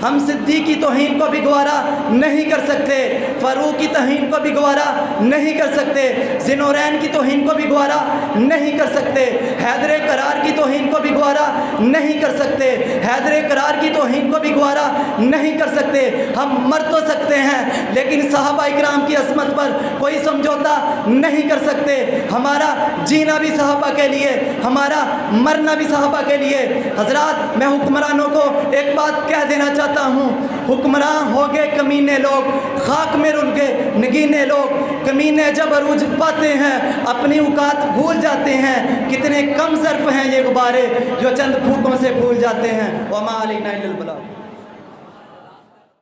ہم صدیق کی توہین کو بھی گوارا نہیں کر سکتے، فاروق کی توہین کو بھی گوارا نہیں کر سکتے، ذوالنورین کی توہین کو بھی گوارا نہیں کر سکتے، حیدر کرار کی توہین کو بھی گوارا نہیں کر سکتے، حیدر کرار کی توہین کو بھی گوارا نہیں کر سکتے۔ ہم مر تو سکتے ہیں لیکن صحابہ اکرام کی عظمت پر کوئی سمجھوتا نہیں کر سکتے۔ ہمارا جینا بھی صحابہ کے لیے، ہمارا مرنا بھی صحابہ کے لیے۔ حضرات، میں حکمرانوں کو ایک بات کہہ دینا چاہتا ہوں، حکمران ہو گئے کمینے لوگ، خاک میں رل گئے نگینے لوگ۔ کمینے جب عروج پاتے ہیں اپنی اوقات بھول جاتے ہیں، کتنے کم ظرف ہیں یہ غبارے جو چند پھوکوں سے بھول جاتے ہیں۔ وما علینا الا البلاغ۔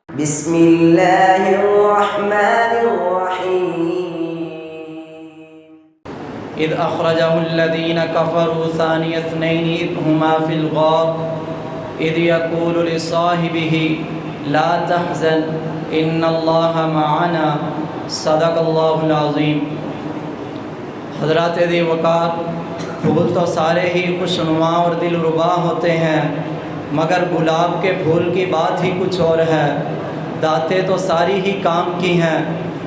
بسم اللہ الرحمن الرحیم۔ اذ اخرجہ الذین کفروا ثانی اثنین اذ ہما فی الغار اذ یقول لصاحبہ لا تحزن ان اللہ معنا صدق اللہ العظیم۔ حضرات ذی وقار، پھول تو سارے ہی خوشنما اور دل ربا ہوتے ہیں، مگر گلاب کے پھول کی بات ہی کچھ اور ہے۔ داتیں تو ساری ہی کام کی ہیں،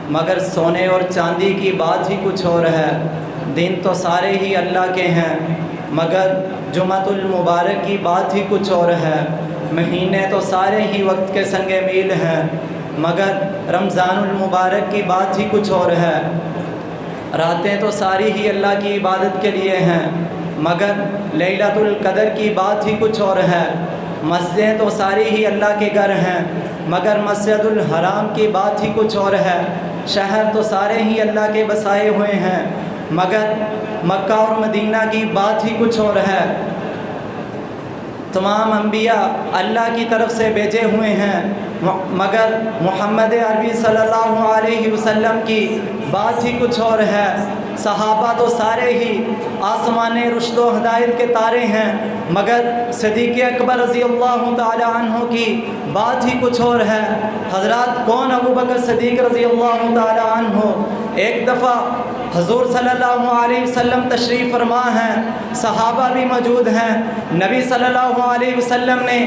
مگر سونے اور چاندی کی بات ہی کچھ اور ہے۔ دن تو سارے ہی اللہ کے ہیں، مگر جمعۃ المبارک کی بات ہی کچھ اور ہے۔ مہینے تو سارے ہی وقت کے سنگ میل ہیں، مگر رمضان المبارک کی بات ہی کچھ اور ہے۔ راتیں تو ساری ہی اللہ کی عبادت کے لیے ہیں، مگر لیلۃ القدر کی بات ہی کچھ اور ہے۔ مسجدیں تو ساری ہی اللہ کے گھر ہیں، مگر مسجد الحرام کی بات ہی کچھ اور ہے۔ شہر تو سارے ہی اللہ کے بسائے ہوئے ہیں، مگر مکہ اور مدینہ کی بات ہی کچھ اور ہے۔ تمام انبیاء اللہ کی طرف سے بھیجے ہوئے ہیں، مگر محمد عربی صلی اللہ علیہ وسلم کی بات ہی کچھ اور ہے۔ صحابہ تو سارے ہی آسمان رشد و ہدایت کے تارے ہیں، مگر صدیق اکبر رضی اللہ تعالی عنہ کی بات ہی کچھ اور ہے۔ حضرات، کون ابو بکر صدیق رضی اللہ تعالی عنہ؟ ایک دفعہ حضور صلی اللہ علیہ وسلم تشریف فرما ہیں، صحابہ بھی موجود ہیں۔ نبی صلی اللہ علیہ وسلم نے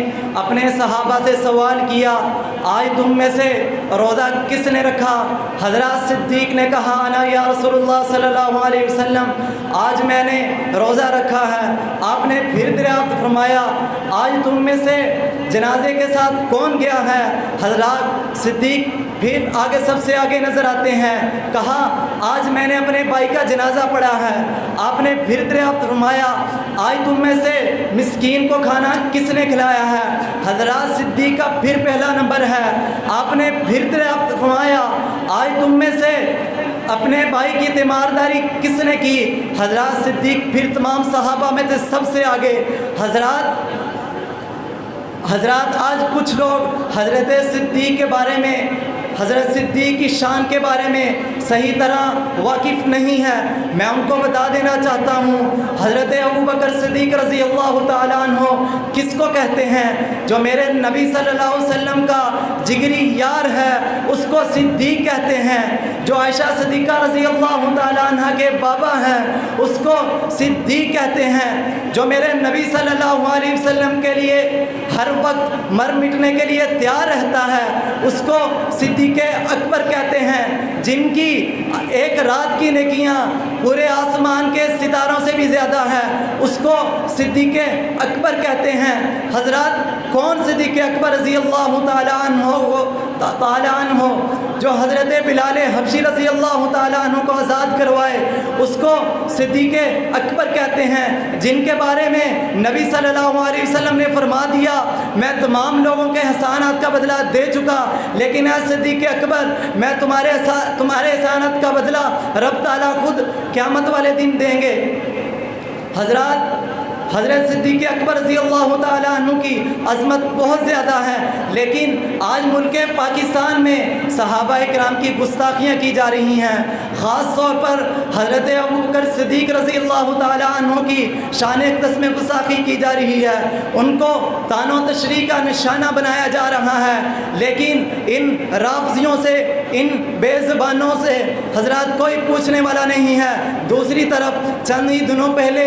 اپنے صحابہ سے سوال کیا، آج تم میں سے روزہ کس نے رکھا؟ حضرات صدیق نے کہا، انا یا رسول اللہ صلی اللہ علیہ وسلم، آج میں نے روزہ رکھا ہے۔ آپ نے پھر دریافت فرمایا، آج تم میں سے جنازے کے ساتھ کون گیا ہے؟ حضرات صدیق پھر آگے سب سے آگے نظر آتے ہیں، کہا، آج میں نے اپنے بھائی کا جنازہ پڑھا ہے۔ آپ نے پھر دریافت فرمایا، آج تم میں سے مسکین کو کھانا کس نے کھلایا ہے؟ حضرات صدیق کا پھر پہلا نمبر ہے۔ آپ نے پھر دریافت فرمایا، آج تم میں سے اپنے بھائی کی تیمارداری کس نے کی؟ حضرات صدیق پھر تمام صحابہ میں سے سب سے آگے۔ حضرات آج کچھ لوگ حضرت صدیق کے بارے میں، حضرت صدیق کی شان کے بارے میں صحیح طرح واقف نہیں ہے۔ میں ان کو بتا دینا چاہتا ہوں، حضرت ابو بکر صدیق رضی اللہ تعالیٰ عنہ کس کو کہتے ہیں؟ جو میرے نبی صلی اللہ علیہ وسلم کا جگری یار ہے اس کو صدیق کہتے ہیں۔ جو عائشہ صدیقہ رضی اللہ تعالیٰ عنہ کے بابا ہیں اس کو صدیق کہتے ہیں۔ جو میرے نبی صلی اللہ علیہ وسلم کے لیے ہر وقت مر مٹنے کے لیے تیار رہتا ہے اس کو صدیق اکبر کہتے ہیں۔ جن کی ایک رات کی نیکیاں پورے آسمان کے ستاروں سے بھی زیادہ ہے اس کو صدیق اکبر کہتے ہیں۔ حضرات، کون صدیق اکبر رضی اللہ تعالیٰ عنہ؟ جو حضرت بلال حبشی رضی اللہ تعالیٰ عنہ کو آزاد کروائے اس کو صدیق اکبر کہتے ہیں۔ جن کے بارے میں نبی صلی اللہ علیہ وسلم نے فرما دیا، میں تمام لوگوں کے احسانات کا بدلہ دے چکا، لیکن اے صدیق اکبر، میں تمہارے احسانات کا بدلہ رب تعالیٰ خود قیامت والے دن دیں گے۔ حضرت صدیق اکبر رضی اللہ تعالیٰ عنہ کی عظمت بہت زیادہ ہے، لیکن آج ملک پاکستان میں صحابہ اکرام کی گستاخیاں کی جا رہی ہیں۔ خاص طور پر حضرت ابو بکر صدیق رضی اللہ تعالیٰ عنہ کی شان اقدس میں گستاخی کی جا رہی ہے، ان کو طعن و تشریح کا نشانہ بنایا جا رہا ہے۔ لیکن ان رافضیوں سے، ان بے زبانوں سے حضرات کوئی پوچھنے والا نہیں ہے۔ دوسری طرف چند ہی دنوں پہلے